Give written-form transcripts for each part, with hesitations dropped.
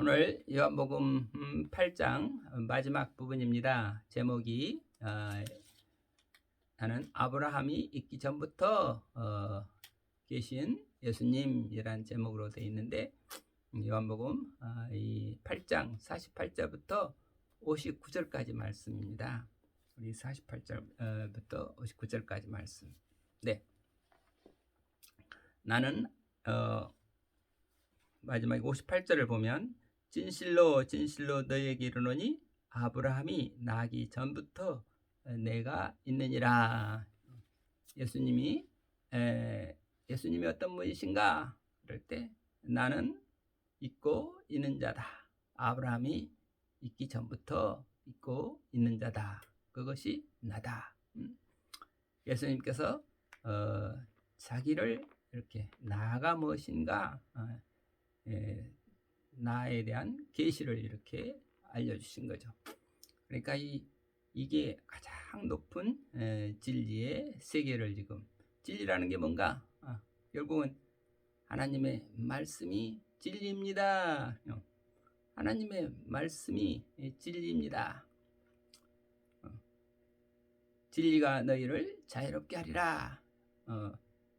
오늘 요한복음 8장 마지막 부분입니다. 제목이 나는 아브라함이 있기 전부터 계신 예수님이란 제목으로 되어 있는데, 요한복음 이 8장 48절부터 59절까지 말씀입니다. 우리 48절부터 59절까지 말씀. 네, 나는 마지막에 58절을 보면 진실로 진실로 너희에게 이르노니 아브라함이 나기 전부터 내가 있느니라. 예수님이 어떤 분이신가? 그럴 때 나는 있고 있는 자다. 아브라함이 있기 전부터 있고 있는 자다. 그것이 나다. 예수님께서 자기를 이렇게 나가 무엇인가, 나에 대한 계시를 이렇게 알려주신 거죠. 그러니까 이게 가장 높은 진리의 세계를, 지금 진리라는 게 뭔가, 결국은 하나님의 말씀이 진리입니다. 하나님의 말씀이 진리입니다. 진리가 너희를 자유롭게 하리라.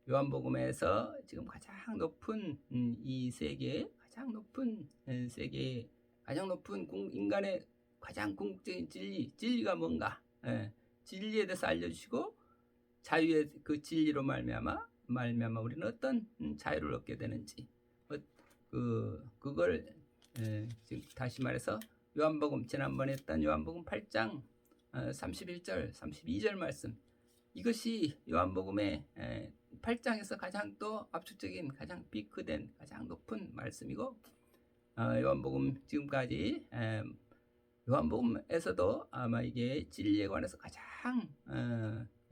요한복음에서 지금 가장 높은 이 세계, 가장 높은 세계, 가장 높은 인간의 가장 궁극적인 진리가 뭔가, 진리에 대해서 알려주시고, 자유의 그 진리로 말미암아 우리는 어떤 자유를 얻게 되는지, 그걸 지금 다시 말해서 요한복음, 지난번에 했던 요한복음 8장 31절 32절 말씀, 이것이 요한복음의 8장에서 가장 또 압축적인, 가장 피크된, 가장 높은 말씀이고, 요한복음 지금까지 요한복음에서도 아마 이게 진리에 관해서 가장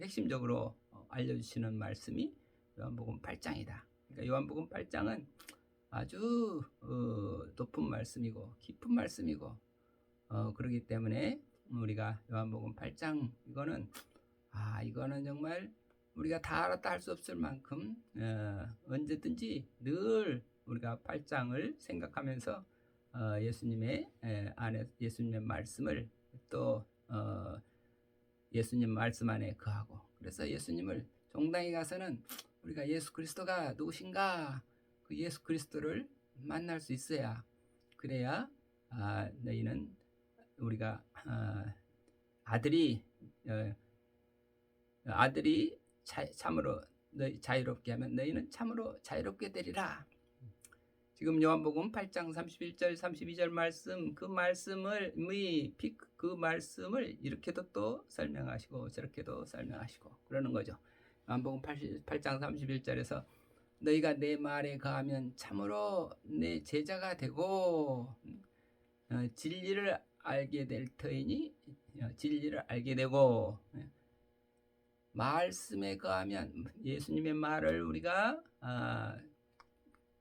핵심적으로 알려주시는 말씀이 요한복음 8장이다. 그러니까 요한복음 8장은 아주 높은 말씀이고 깊은 말씀이고, 그렇기 때문에 우리가 요한복음 8장 이거는 정말 우리가 다 알았다 할 수 없을 만큼 언제든지 늘 우리가 8장을 생각하면서 예수님의 예수님의 말씀을 또 예수님 말씀 안에 거하고, 그래서 예수님을 종당에 가서는 우리가 예수 그리스도가 누구신가, 그 예수 그리스도를 만날 수 있어야, 그래야 너희는, 우리가 아들이 참으로 너희 자유롭게 하면 너희는 참으로 자유롭게 되리라. 지금 요한복음 8장 31절 32절 말씀, 그 말씀을 이렇게도 또 설명하시고 저렇게도 설명하시고 그러는 거죠. 요한복음 8장 31절에서 너희가 내 말에 거하면 참으로 내 제자가 되고 진리를 알게 될 터이니 진리를 알게 되고, 말씀에 거하면, 예수님의 말을 우리가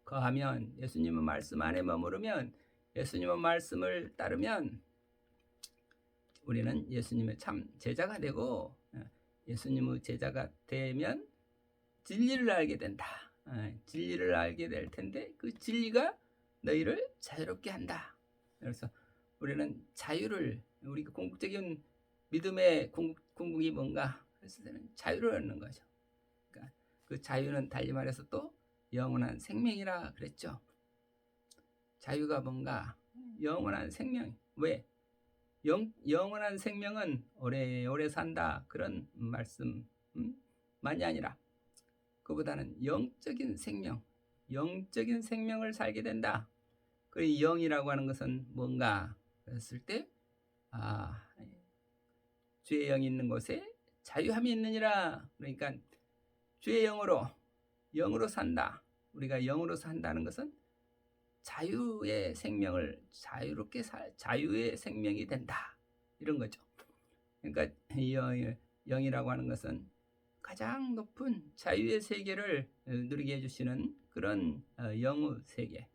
거하면, 예수님의 말씀 안에 머무르면, 예수님의 말씀을 따르면 우리는 예수님의 참 제자가 되고, 예수님의 제자가 되면 진리를 알게 된다. 진리를 알게 될 텐데 그 진리가 너희를 자유롭게 한다. 그래서 우리는 자유를, 우리 궁극적인 믿음의 궁극이 뭔가 했을 때는 자유를 얻는 거죠. 그러니까 그 자유는 달리 말해서 또 영원한 생명이라 그랬죠. 자유가 뭔가 영원한 생명. 왜? 영원한 생명은 오래오래 산다, 그런 말씀만이 아니라 그보다는 영적인 생명을 살게 된다. 그 영이라고 하는 것은 뭔가 했을 때 주의 영이 있는 곳에 자유함이 있느니라. 그러니까 주의 영으로 산다. 우리가 영으로 산다는 것은 자유의 생명을 자유롭게 자유의 생명이 된다, 이런 거죠. 그러니까 영이라고 하는 것은 가장 높은 자유의 세계를 누리게 해주시는 그런 영의 세계.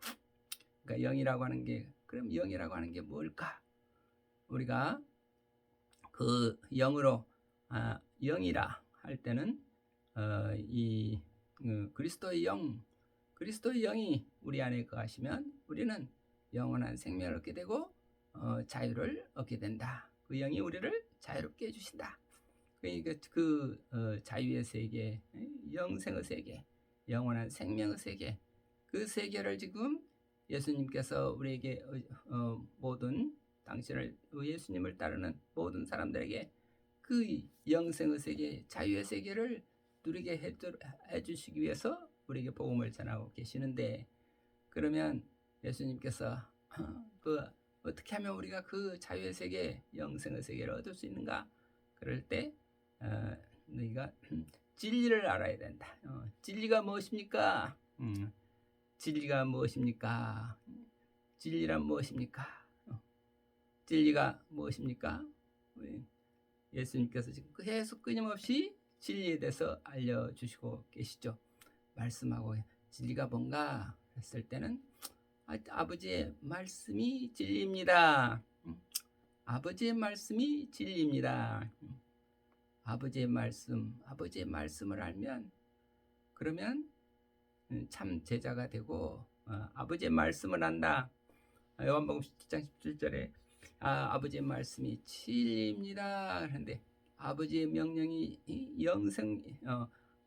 그러니까 영이라고 하는 게, 그럼 영이라고 하는 게 뭘까? 우리가 그 영으로 영이라 할 때는 그리스도의 영이 우리 안에 거하시면 우리는 영원한 생명을 얻게 되고 자유를 얻게 된다. 그 영이 우리를 자유롭게 해주신다. 그러니까 자유의 세계, 영생의 세계, 영원한 생명의 세계, 그 세계를 지금 예수님께서 우리에게 모든 당신을 예수님을 따르는 모든 사람들에게 그 영생의 세계, 자유의 세계를 누리게 해주시기 위해서 우리에게 복음을 전하고 계시는데, 그러면 예수님께서 어떻게 하면 우리가 그 자유의 세계, 영생의 세계를 얻을 수 있는가? 그럴 때 너희가 진리를 알아야 된다. 진리가 무엇입니까? 진리가 무엇입니까? 진리란 무엇입니까? 진리가 무엇입니까? 예수님께서 지금 계속 끊임없이 진리에 대해서 알려주시고 계시죠. 말씀하고 진리가 뭔가 했을 때는 아버지의 말씀이 진리입니다. 아버지의 말씀이 진리입니다. 아버지의 말씀을 알면, 그러면 참 제자가 되고 아버지의 말씀을 안다. 요한복음 10장 17절에 아버지의 말씀이 진리입니다. 그런데 아버지의 명령이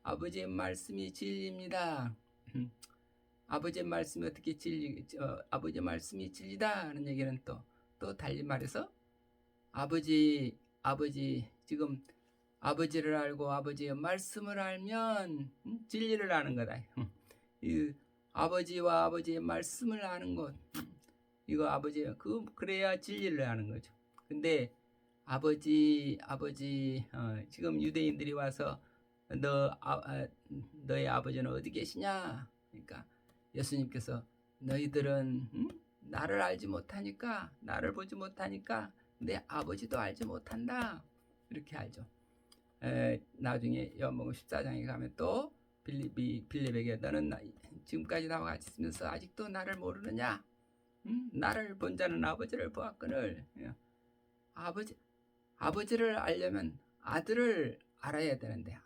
아버지의 말씀이 진리입니다. 아버지의 말씀이 어떻게 아버지의 말씀이 진리다 하는 얘기는 또 달리 말해서 아버지 지금 아버지를 알고 아버지의 말씀을 알면 진리를 아는 거다. 이 아버지와 아버지의 말씀을 아는 것, 이거 그래야 진리를 아는 거죠. 근데 아버지 지금 유대인들이 와서 너의 아버지는 어디 계시냐? 그러니까 예수님께서 너희들은 나를 알지 못하니까, 나를 보지 못하니까 내 아버지도 알지 못한다, 이렇게 알죠. 나중에 요한복음 14장에 가면 또 빌립에게 너는 지금까지 나와 같이 있으면서 아직도 나를 모르느냐? 나를 본 자는 아버지를 보았거늘. 아버지를 알려면 아들을 알아야 되는데,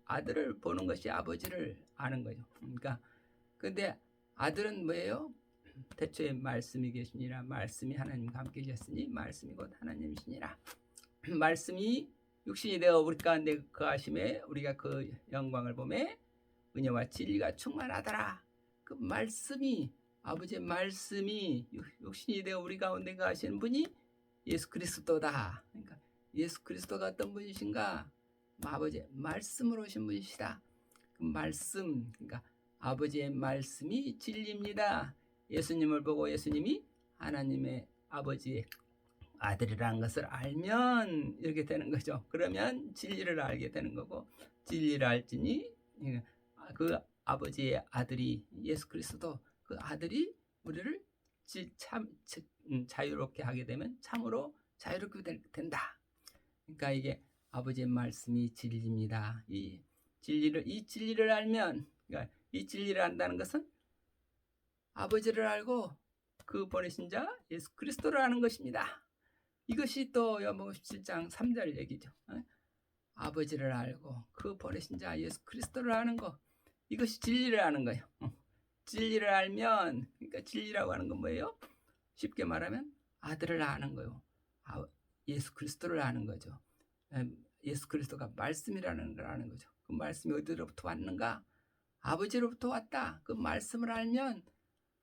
아들을 보는 것이 아버지를 아는 거죠. 그러니까 근데 아들은 뭐예요? 태초에 말씀이 계시니라. 말씀이 하나님과 함께 계셨으니 말씀이 곧 하나님이시니라. 말씀이 육신이 되어 우리 가운데 거하심에 우리가 그 영광을 보매 은혜와 진리가 충만하더라. 그 말씀이, 아버지의 말씀이 육신이 되어 우리 가운데 거하시는 분이 예수 그리스도다. 그러니까 예수 그리스도가 어떤 분이신가? 아버지의 말씀으로 오신 분이시다. 그 말씀, 그러니까 아버지의 말씀이 진리입니다. 예수님을 보고 예수님이 하나님의 아버지의 아들이라는 것을 알면 이렇게 되는 거죠. 그러면 진리를 알게 되는 거고, 진리를 알지니 그 아버지의 아들이 예수 그리스도, 그 아들이 우리를 자유롭게 하게 되면 참으로 자유롭게 된다. 그러니까 이게 아버지의 말씀이 진리입니다. 이 진리를 알면, 그러니까 이 진리를 안다는 것은 아버지를 알고 그 보내신 자 예수 그리스도를 아는 것입니다. 이것이 또 요한복음 17장 3절 얘기죠. 아버지를 알고 그 보내신 자 예수 그리스도를 아는 것, 이것이 진리를 아는 거예요. 진리를 알면, 그러니까 진리라고 하는 건 뭐예요? 쉽게 말하면 아들을 아는 거예요. 예수 그리스도를 아는 거죠. 예수 그리스도가 말씀이라는 걸 아는 거죠. 그 말씀이 어디로부터 왔는가? 아버지로부터 왔다. 그 말씀을 알면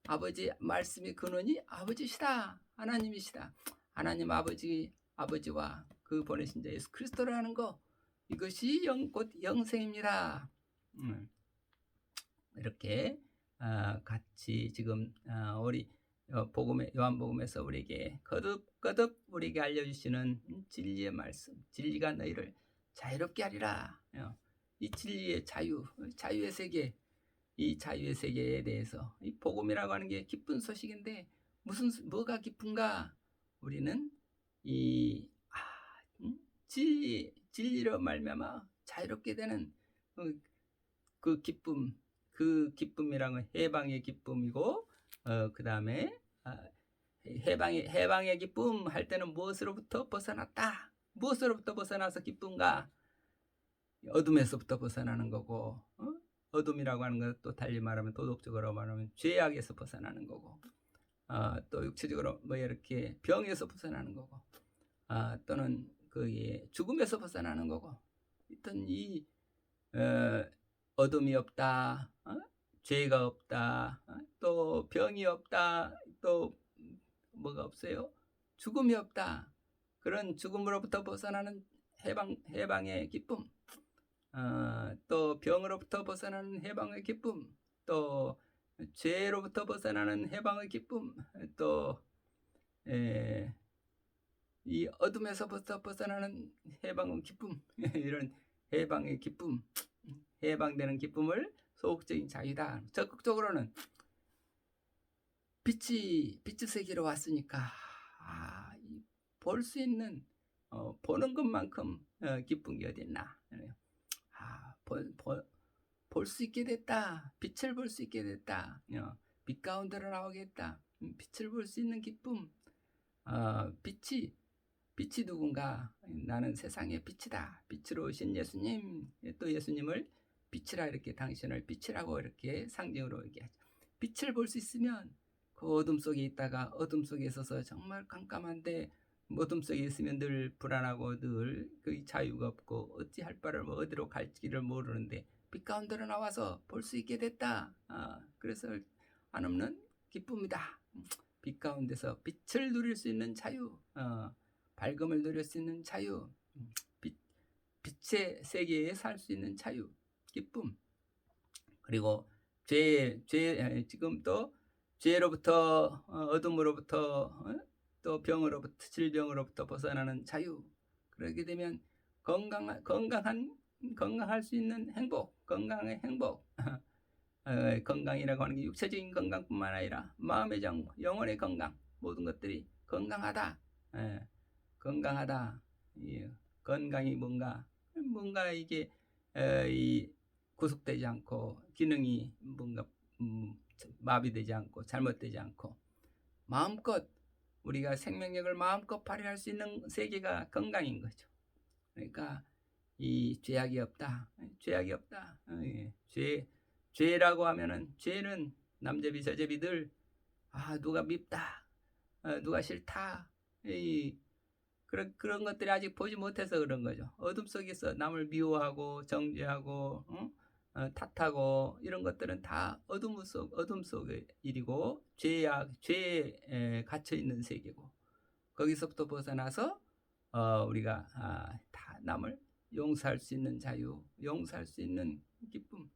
아버지 말씀이 근원이 아버지시다, 하나님이시다. 하나님 아버지와 그 보내신 자 예수 그리스도를 아는 거, 이것이 곧 영생입니다. 이렇게 같이 지금 우리 요한복음에서 우리에게 거듭 우리에게 알려주시는 진리의 말씀, 진리가 너희를 자유롭게 하리라. 이 진리의 자유의 세계, 이 자유의 세계에 대해서, 이 복음이라고 하는 게 기쁜 소식인데 뭐가 기쁜가? 우리는 이 진리로 말미암아 자유롭게 되는 그 기쁨이란 해방의 기쁨이고, 그 다음에 해방의 기쁨 할 때는 무엇으로부터 벗어났다? 무엇으로부터 벗어나서 기쁜가? 어둠에서부터 벗어나는 거고, 어둠이라고 하는 것 또 달리 말하면, 도덕적으로 말하면 죄악에서 벗어나는 거고, 또 육체적으로 뭐 이렇게 병에서 벗어나는 거고, 또는 그 죽음에서 벗어나는 거고, 어떤 이 어둠이 없다, 죄가 없다, 또 병이 없다, 또 뭐가 없어요? 죽음이 없다. 그런 죽음으로부터 벗어나는 해방의 기쁨, 또 병으로부터 벗어나는 해방의 기쁨, 또 죄로부터 벗어나는 해방의 기쁨, 또 이 어둠에서부터 벗어나는 해방의 기쁨, 이런 해방의 기쁨, 해방되는 기쁨을 소극적인 자유다. 적극적으로는 빛의 세계로 왔으니까 볼 수 있는, 보는 것만큼 기쁜 게 어디 있나. 볼 수 있게 됐다. 빛을 볼 수 있게 됐다. 빛 가운데로 나오겠다. 빛을 볼 수 있는 기쁨. 빛이 누군가? 나는 세상의 빛이다. 빛으로 오신 예수님, 또 예수님을 빛이라, 이렇게 당신을 빛이라고 이렇게 상징으로 얘기하죠. 빛을 볼 수 있으면 그 어둠 속에 있다가 어둠 속에 있어서 정말 깜깜한데, 어둠 속에 있으면 늘 불안하고 늘 그 자유가 없고 어찌할 바를 어디로 갈지를 모르는데 빛 가운데로 나와서 볼 수 있게 됐다. 그래서 한없는 기쁨이다. 빛 가운데서 빛을 누릴 수 있는 자유, 밝음을 누릴 수 있는 자유, 빛의 세계에 살 수 있는 자유, 기쁨. 그리고 지금 또 죄로부터, 어둠으로부터, 또 병으로부터, 질병으로부터 벗어나는 자유. 그러게 되면 건강할 수 있는 행복, 건강의 행복. 건강이라고 하는 게 육체적인 건강뿐만 아니라 마음의 정복, 영혼의 건강, 모든 것들이 건강하다. 건강하다. 건강이 뭔가 이게 이 구속되지 않고, 기능이 뭔가 마비되지 않고 잘못되지 않고, 마음껏 우리가 생명력을 마음껏 발휘할 수 있는 세계가 건강인 거죠. 그러니까 이 죄악이 없다. 죄라고 하면은, 죄는 남제비 저제비 늘 누가 밉다, 누가 싫다, 그런 것들이 아직 보지 못해서 그런 거죠. 어둠 속에서 남을 미워하고 정죄하고 탓하고, 이런 것들은 다 어둠 속의 일이고, 죄에 갇혀 있는 세계고, 거기서부터 벗어나서 우리가 다 남을 용서할 수 있는 자유, 용서할 수 있는 기쁨,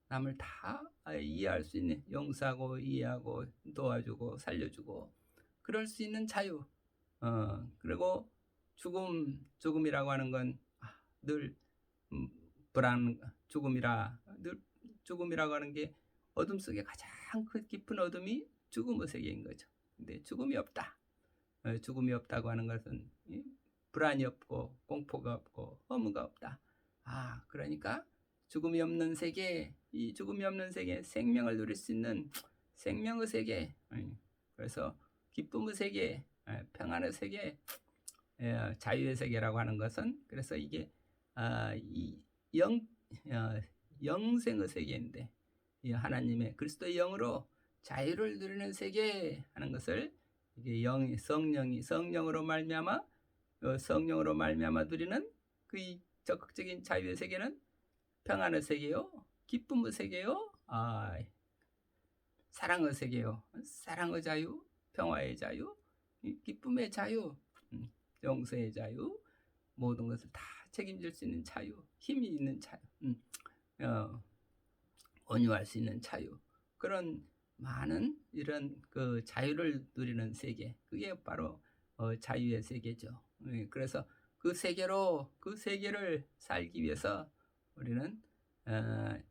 남을 다 이해할 수 있는, 용서하고 이해하고 도와주고 살려주고 그럴 수 있는 자유. 그리고 죽음이라고 하는 건 늘 죽음이라고 하는 게 어둠 속에 가장 깊은 어둠이 죽음의 세계인 거죠. 근데 죽음이 없다. 죽음이 없다고 하는 것은 불안이 없고 공포가 없고 허무가 없다. 그러니까 죽음이 없는 세계, 이 죽음이 없는 세계, 생명을 누릴 수 있는 생명의 세계, 그래서 기쁨의 세계, 평안의 세계, 자유의 세계라고 하는 것은, 그래서 이게 이 영생의 세계인데, 이 하나님의 그리스도의 영으로 자유를 누리는 세계 하는 것을, 이게 성령으로 말미암아 누리는 그 적극적인 자유의 세계는 평안의 세계요, 기쁨의 세계요, 사랑의 세계요. 사랑의 자유, 평화의 자유, 기쁨의 자유, 용서의 자유, 모든 것을 다 책임질 수 있는 자유, 힘이 있는 자유, 온유할 수 있는 자유, 그런 많은 이런 그 자유를 누리는 세계, 그게 바로 자유의 세계죠. 그래서 그 세계를 살기 위해서 우리는 우리가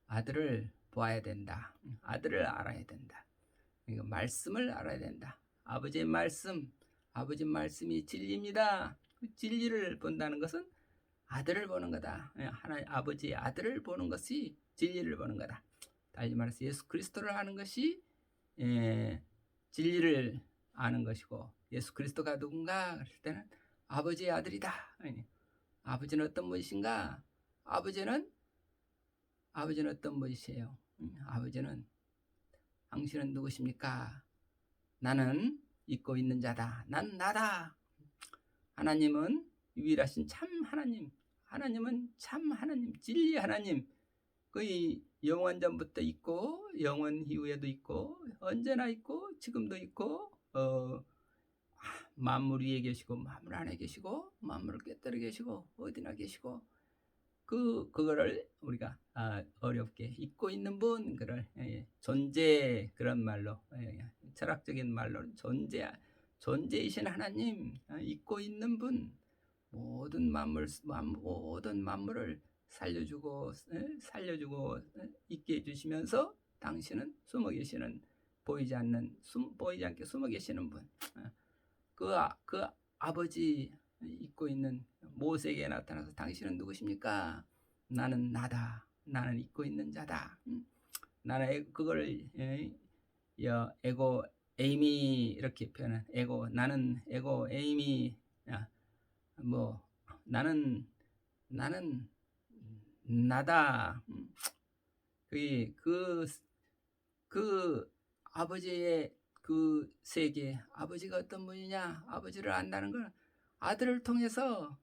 아들을 보아야 된다. 아들을 알아야 된다. 그러니까 말씀을 알아야 된다. 아버지의 말씀이 진리입니다. 그 진리를 본다는 것은 아들을 보는 거다. 아버지의 아들을 보는 것이 진리를 보는 거다. 달리 말해서 예수 그리스도를 아는 것이 진리를 아는 것이고, 예수 그리스도가 누군가 그럴 때는 아버지의 아들이다. 아버지는 어떤 분이신가? 아버지는 어떤 분이세요? 아버지는 당신은 누구십니까? 나는 잊고 있는 자다. 난 나다. 하나님은 유일하신 참 하나님. 하나님은 참 하나님, 진리 하나님. 거의 영원 전부터 있고 영원 이후에도 있고 언제나 있고 지금도 있고 만물 위에 계시고 만물 안에 계시고 만물을 꿰뚫어 계시고 어디나 계시고 그거를 우리가 어렵게 잊고 있는 분, 그를 존재, 그런 말로 철학적인 말로는 존재이신 하나님, 잊고 있는 분, 모든 만물을 살려주고 있게 해주시면서 당신은 보이지 않게 숨어 계시는 분. 그 아버지 잊고 있는 모세에게 나타나서 당신은 누구십니까? 나는 나다. 나는 잊고 있는 자다. 나는 그걸 에고 에이미 이렇게 표현한 나는 에고 에이미 뭐 나는 나다. 그 아버지의 그 세계, 아버지가 어떤 분이냐, 아버지를 안다는 걸 아들을 통해서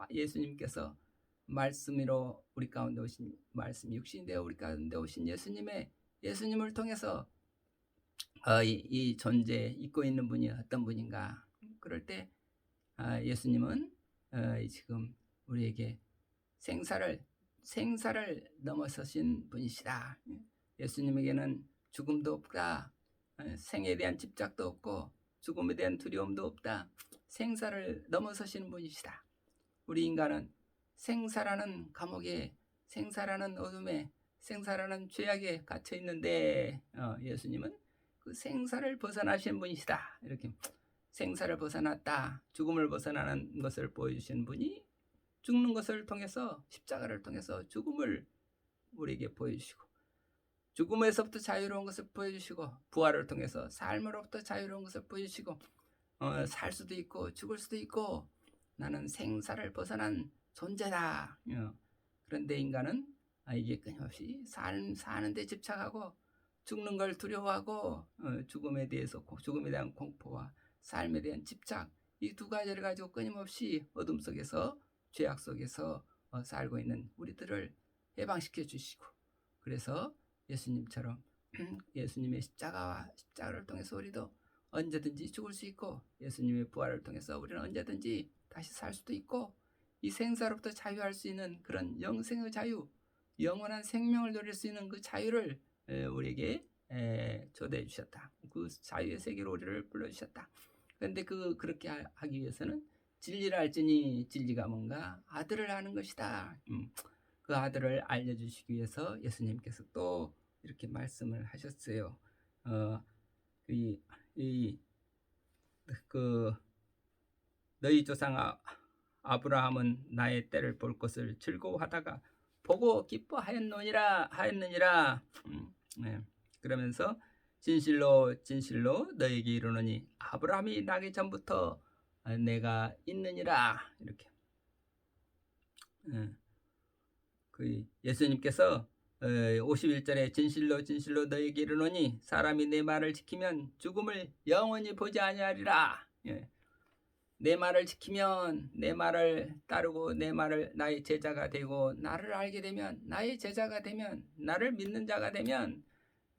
예수님께서 말씀으로 우리 가운데 오신 말씀 육신이 되어 우리 가운데 오신 예수님을 통해서 이 존재 잊고 있는 분이 어떤 분인가. 그럴 때 예수님은 지금 우리에게 생사를 넘어서신 분이시다. 예수님에게는 죽음도 없다. 생에 대한 집착도 없고 죽음에 대한 두려움도 없다. 생사를 넘어서시는 분이시다. 우리 인간은 생사라는 감옥에, 생사라는 어둠에, 생사라는 죄악에 갇혀 있는데 예수님은 그 생사를 벗어나신 분이시다. 이렇게 생사를 벗어났다, 죽음을 벗어나는 것을 보여주신 분이 죽는 것을 통해서, 십자가를 통해서 죽음을 우리에게 보여주시고, 죽음에서부터 자유로운 것을 보여주시고, 부활을 통해서 삶으로부터 자유로운 것을 보여주시고, 살 수도 있고 죽을 수도 있고 나는 생사를 벗어난 존재다. 그런데 인간은 이게 끊임없이 사는 데 집착하고 죽는 걸 두려워하고 죽음에 대한 공포와 삶에 대한 집착, 이 두 가지를 가지고 끊임없이 어둠 속에서, 죄악 속에서 살고 있는 우리들을 해방시켜 주시고, 그래서 예수님처럼 예수님의 십자가를 통해서 우리도 언제든지 죽을 수 있고, 예수님의 부활을 통해서 우리는 언제든지 다시 살 수도 있고, 이 생사로부터 자유할 수 있는 그런 영생의 자유, 영원한 생명을 누릴 수 있는 그 자유를 우리에게 초대해 주셨다. 그 자유의 세계로 우리를 불러주셨다. 그런데 그렇게 하기 위해서는 진리를 알지니, 진리가 뭔가? 아들을 아는 것이다. 그 아들을 알려주시기 위해서 예수님께서 또 이렇게 말씀을 하셨어요. 너희 조상 아브라함은 나의 때를 볼 것을 즐거워하다가 보고 기뻐하였느니라. 그러면서 진실로 너에게 이르노니 아브라함이 나기 전부터 내가 있느니라. 이렇게 예수님께서 51절에 진실로 너에게 이르노니 사람이 내 말을 지키면 죽음을 영원히 보지 아니하리라. 내 말을 지키면, 내 말을 따르고 나의 제자가 되고, 나를 알게 되면, 나의 제자가 되면, 나를 믿는 자가 되면,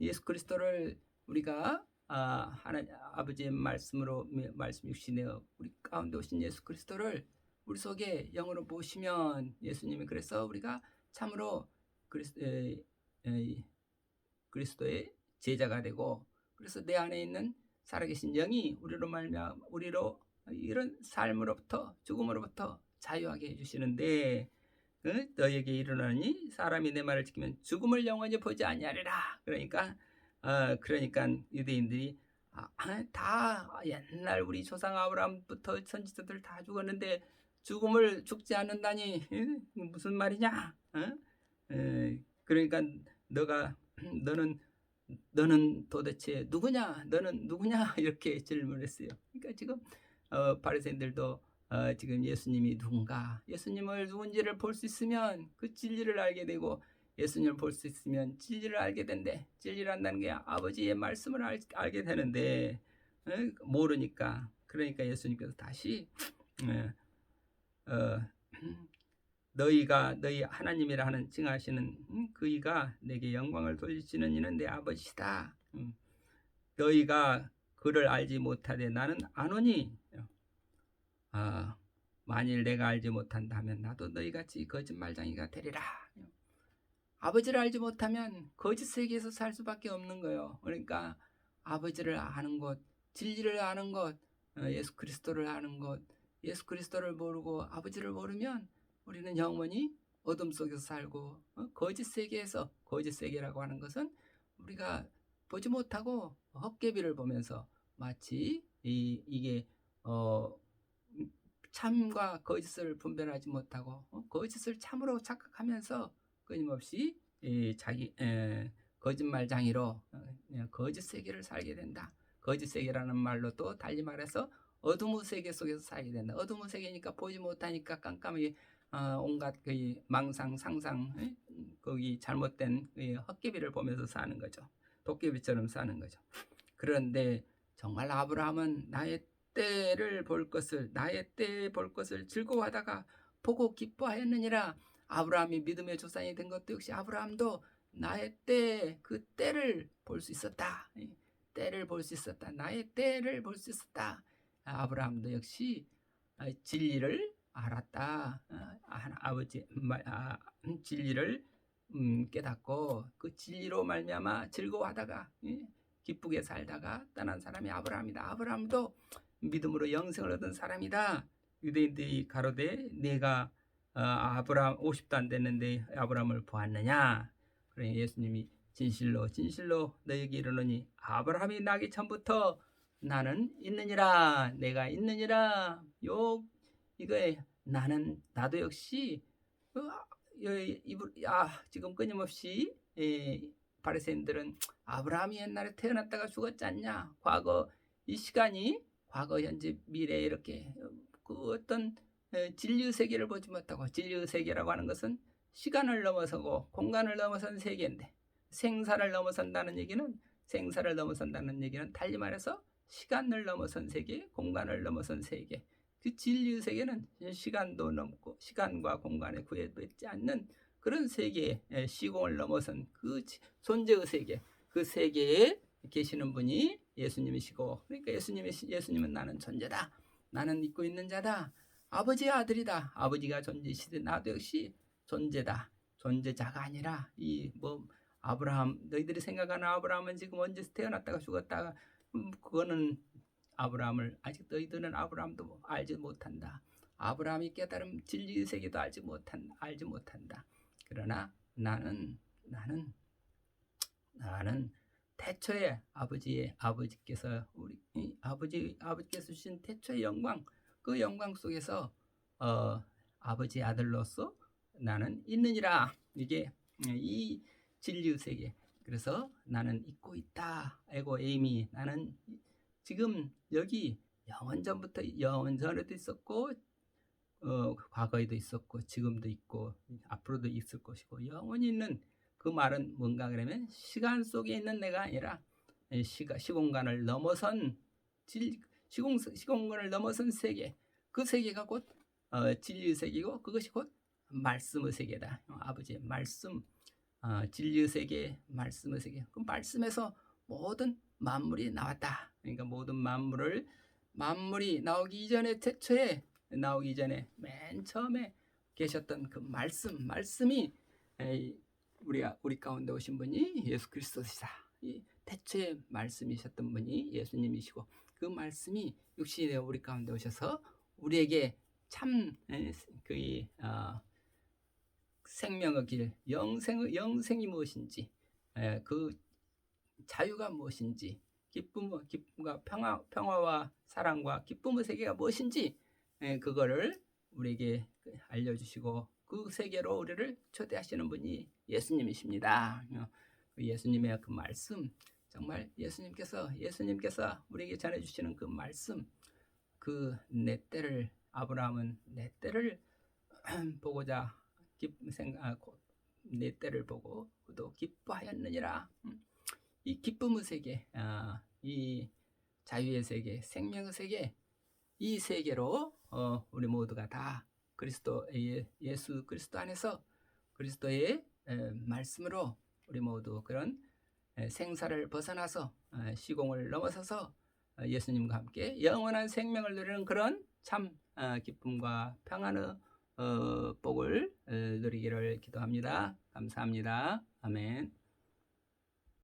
예수 그리스도를 우리가 하나님 아버지의 말씀 육신되어 우리 가운데 오신 예수 그리스도를 우리 속에 영으로 모시면, 예수님이 그래서 우리가 참으로 그리스도의 제자가 되고, 그래서 내 안에 있는 살아계신 영이 우리로 이런 삶으로부터, 죽음으로부터 자유하게 해주시는데, 너에게 이르노니 사람이 내 말을 지키면 죽음을 영원히 보지 아니하리라. 그러니까 유대인들이 다 옛날 우리 조상 아브라함부터 선지자들 다 죽었는데 죽음을 죽지 않는다니 무슨 말이냐? 그러니까 너는 도대체 누구냐? 너는 누구냐? 이렇게 질문했어요. 그러니까 지금 바리새인들도 지금 예수님이 누군가, 예수님을 누군지를 볼 수 있으면 그 진리를 알게 되고, 예수님을 볼 수 있으면 진리를 알게 된대. 진리를 안다는 게 아버지의 말씀을 알게 되는데 모르니까. 그러니까 예수님께서 다시 어, 너희가 너희 하나님이라 하는 칭하시는 그이가 내게 영광을 돌리시는 이는 내 아버지시다. 너희가 그를 알지 못하되 나는 아노니 만일 내가 알지 못한다면 나도 너희같이 거짓말쟁이가 되리라. 아버지를 알지 못하면 거짓 세계에서 살 수밖에 없는 거예요. 그러니까 아버지를 아는 것, 진리를 아는 것, 예수 그리스도를 아는 것, 예수 그리스도를 모르고 아버지를 모르면 우리는 영원히 어둠 속에서 살고 거짓 세계에서, 거짓 세계라고 하는 것은 우리가 보지 못하고 헛개비를 보면서 마치 이게 참과 거짓을 분별하지 못하고 거짓을 참으로 착각하면서 끊임없이 자기 거짓말장이로 거짓 세계를 살게 된다. 거짓 세계라는 말로 또 달리 말해서 어둠의 세계 속에서 살게 된다. 어둠의 세계니까 보지 못하니까 깜깜하게 온갖 그 망상, 상상, 거기 잘못된 헛개비를 보면서 사는 거죠. 도깨비처럼 사는 거죠. 그런데 정말 아브라함은 나의 때를 볼 것을, 나의 때에 볼 것을 즐거워하다가 보고 기뻐하였느니라. 아브라함이 믿음의 조상이 된 것도 역시 아브라함도 나의 때, 그 때를 볼 수 있었다. 때를 볼 수 있었다. 나의 때를 볼 수 있었다. 아브라함도 역시 진리를 알았다. 아버지 진리를 깨닫고 그 진리로 말미암아 즐거워하다가 기쁘게 살다가 떠난 사람이 아브라함이다. 아브라함도 믿음으로 영생을 얻은 사람이다. 유대인들이 가로되 내가 아브라함 50도 안 됐는데 아브라함을 보았느냐. 그러니 예수님이 진실로 진실로 너에게 이르노니 아브라함이 나기 전부터 나는 있느니라. 내가 있느니라. 이거에 나도 역시 지금 끊임없이 바리새인들은 아브라함이 옛날에 태어났다가 죽었지 않냐. 과거 이 시간이 과거 현재 미래 이렇게 그 어떤 진리의 세계를 보지 못하고, 진리의 세계라고 하는 것은 시간을 넘어서고 공간을 넘어선 세계인데, 생사를 넘어선다는 얘기는 달리 말해서 시간을 넘어선 세계, 공간을 넘어선 세계. 그 진리의 세계는 시간도 넘고 시간과 공간에 구애받지 않는 그런 세계, 시공을 넘어선 그 존재의 세계, 그 세계에 계시는 분이 예수님이시고, 그러니까 예수님은 나는 존재다. 나는 믿고 있는 자다. 아버지의 아들이다. 아버지가 존재시되 나도 역시 존재다. 존재자가 아니라 아브라함, 너희들이 생각하는 아브라함은 지금 언제 태어났다가 죽었다가 그거는 아브라함을 아직 너희들은 아브라함도 알지 못한다. 아브라함이 깨달은 진리의 세계도 알지 못한다. 그러나 나는 태초에 아버지께서 아버지께서 주신 태초의 영광, 그 영광 속에서 아버지의 아들로서 나는 있느니라. 이게 이 진리의 세계. 그래서 나는 있고 있다. 에고 에이미. 나는 지금 여기 영원 전에도 있었고 과거에도 있었고 지금도 있고 앞으로도 있을 것이고 영원히 있는, 그 말은 뭔가 그러면 시간 속에 있는 내가 아니라 시공간을 넘어선 시공간을 넘어선 세계, 그 세계가 곧 진리의 세계고 그것이 곧 말씀의 세계다. 아버지의 말씀, 진리의 세계, 말씀의 세계. 그 말씀에서 모든 만물이 나왔다. 그러니까 모든 만물이 나오기 이전에, 태초에 나오기 전에 맨 처음에 계셨던 그 말씀이 우리 가운데 오신 분이 예수 그리스도시다. 이 태초에 말씀이셨던 분이 예수님이시고, 그 말씀이 육신에 우리 가운데 오셔서 우리에게 참 생명의 길, 영생이 무엇인지, 그 자유가 무엇인지, 기쁨과 평화와 사랑과 기쁨의 세계가 무엇인지, 그거를 우리에게 알려주시고 그 세계로 우리를 초대하시는 분이 예수님이십니다. 예수님의 그 말씀, 정말 예수님께서 우리에게 전해주시는 그 말씀, 아브라함은 내 때를 보고자 내 때를 보고 그도 기뻐하였느니라. 이 기쁨의 세계, 이 자유의 세계, 생명의 세계, 이 세계로 우리 모두가 다 예수 그리스도 안에서 그리스도의 말씀으로 우리 모두 그런 생사를 벗어나서 시공을 넘어서서 예수님과 함께 영원한 생명을 누리는 그런 참 기쁨과 평안의 복을 누리기를 기도합니다. 감사합니다. 아멘.